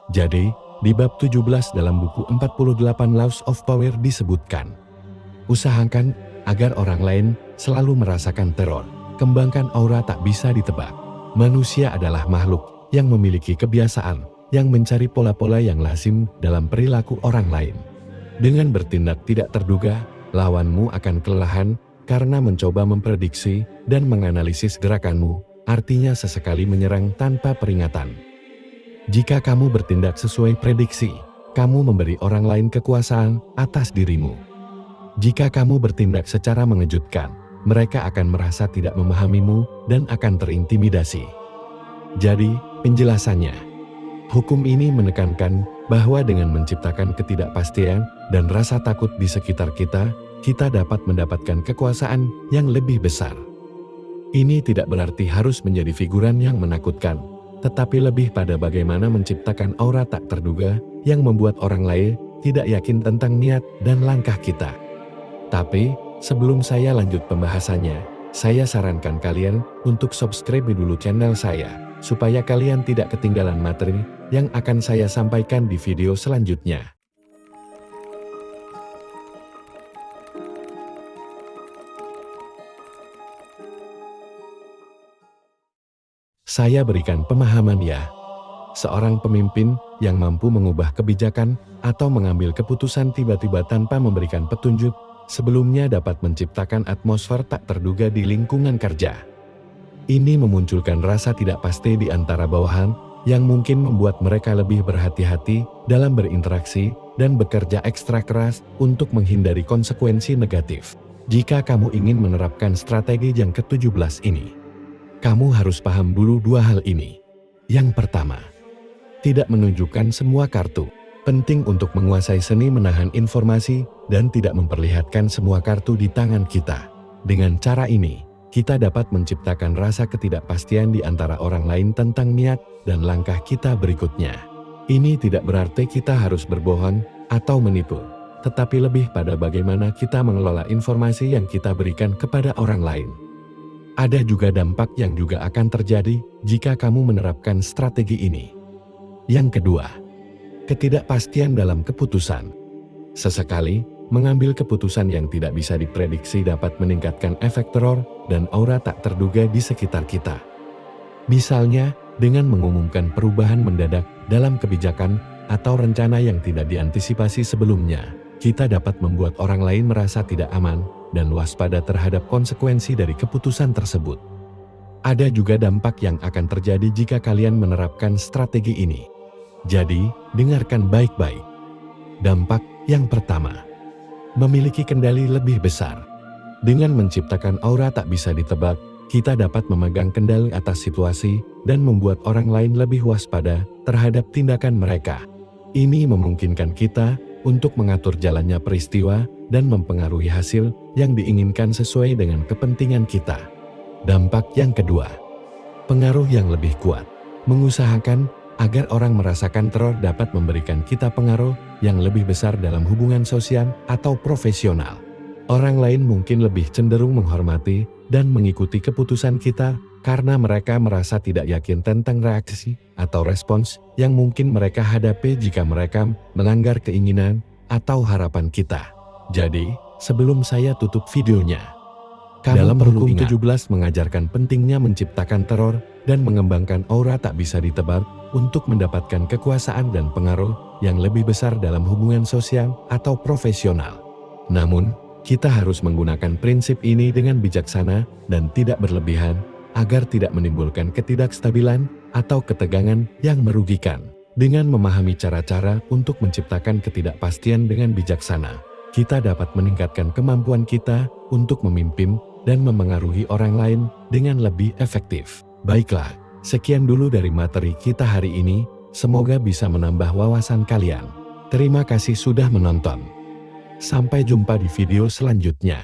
Jadi, di bab 17 dalam buku 48 Laws of Power disebutkan, usahakan agar orang lain selalu merasakan teror. Kembangkan aura tak bisa ditebak. Manusia adalah makhluk yang memiliki kebiasaan yang mencari pola-pola yang lazim dalam perilaku orang lain. Dengan bertindak tidak terduga, lawanmu akan kelelahan karena mencoba memprediksi dan menganalisis gerakanmu, artinya sesekali menyerang tanpa peringatan. Jika kamu bertindak sesuai prediksi, kamu memberi orang lain kekuasaan atas dirimu. Jika kamu bertindak secara mengejutkan, mereka akan merasa tidak memahamimu dan akan terintimidasi. Jadi, penjelasannya, hukum ini menekankan bahwa dengan menciptakan ketidakpastian dan rasa takut di sekitar kita, kita dapat mendapatkan kekuasaan yang lebih besar. Ini tidak berarti harus menjadi figuran yang menakutkan, tetapi lebih pada bagaimana menciptakan aura tak terduga yang membuat orang lain tidak yakin tentang niat dan langkah kita. Tapi, sebelum saya lanjut pembahasannya, saya sarankan kalian untuk subscribe dulu channel saya, supaya kalian tidak ketinggalan materi yang akan saya sampaikan di video selanjutnya. Saya berikan pemahaman ya. Seorang pemimpin yang mampu mengubah kebijakan atau mengambil keputusan tiba-tiba tanpa memberikan petunjuk, sebelumnya dapat menciptakan atmosfer tak terduga di lingkungan kerja. Ini memunculkan rasa tidak pasti di antara bawahan yang mungkin membuat mereka lebih berhati-hati dalam berinteraksi dan bekerja ekstra keras untuk menghindari konsekuensi negatif. Jika kamu ingin menerapkan strategi yang ke-17 ini, kamu harus paham dulu dua hal ini. Yang pertama, tidak menunjukkan semua kartu. Penting untuk menguasai seni menahan informasi dan tidak memperlihatkan semua kartu di tangan kita. Dengan cara ini, kita dapat menciptakan rasa ketidakpastian di antara orang lain tentang niat dan langkah kita berikutnya. Ini tidak berarti kita harus berbohong atau menipu, tetapi lebih pada bagaimana kita mengelola informasi yang kita berikan kepada orang lain. Ada juga dampak yang juga akan terjadi jika kamu menerapkan strategi ini. Yang kedua, ketidakpastian dalam keputusan. Sesekali, mengambil keputusan yang tidak bisa diprediksi dapat meningkatkan efek teror dan aura tak terduga di sekitar kita. Misalnya, dengan mengumumkan perubahan mendadak dalam kebijakan atau rencana yang tidak diantisipasi sebelumnya, kita dapat membuat orang lain merasa tidak aman dan waspada terhadap konsekuensi dari keputusan tersebut. Ada juga dampak yang akan terjadi jika kalian menerapkan strategi ini. Jadi, dengarkan baik-baik. Dampak yang pertama, memiliki kendali lebih besar. Dengan menciptakan aura tak bisa ditebak, kita dapat memegang kendali atas situasi dan membuat orang lain lebih waspada terhadap tindakan mereka. Ini memungkinkan kita untuk mengatur jalannya peristiwa dan mempengaruhi hasil yang diinginkan sesuai dengan kepentingan kita. Dampak yang kedua, pengaruh yang lebih kuat. Mengusahakan agar orang merasakan teror dapat memberikan kita pengaruh yang lebih besar dalam hubungan sosial atau profesional. Orang lain mungkin lebih cenderung menghormati dan mengikuti keputusan kita karena mereka merasa tidak yakin tentang reaksi atau respons yang mungkin mereka hadapi jika mereka melanggar keinginan atau harapan kita. Jadi, sebelum saya tutup videonya, dalam hukum 17 mengajarkan pentingnya menciptakan teror dan mengembangkan aura tak bisa ditebak untuk mendapatkan kekuasaan dan pengaruh yang lebih besar dalam hubungan sosial atau profesional. Namun, kita harus menggunakan prinsip ini dengan bijaksana dan tidak berlebihan agar tidak menimbulkan ketidakstabilan atau ketegangan yang merugikan. Dengan memahami cara-cara untuk menciptakan ketidakpastian dengan bijaksana, kita dapat meningkatkan kemampuan kita untuk memimpin dan memengaruhi orang lain dengan lebih efektif. Baiklah, sekian dulu dari materi kita hari ini, semoga bisa menambah wawasan kalian. Terima kasih sudah menonton. Sampai jumpa di video selanjutnya.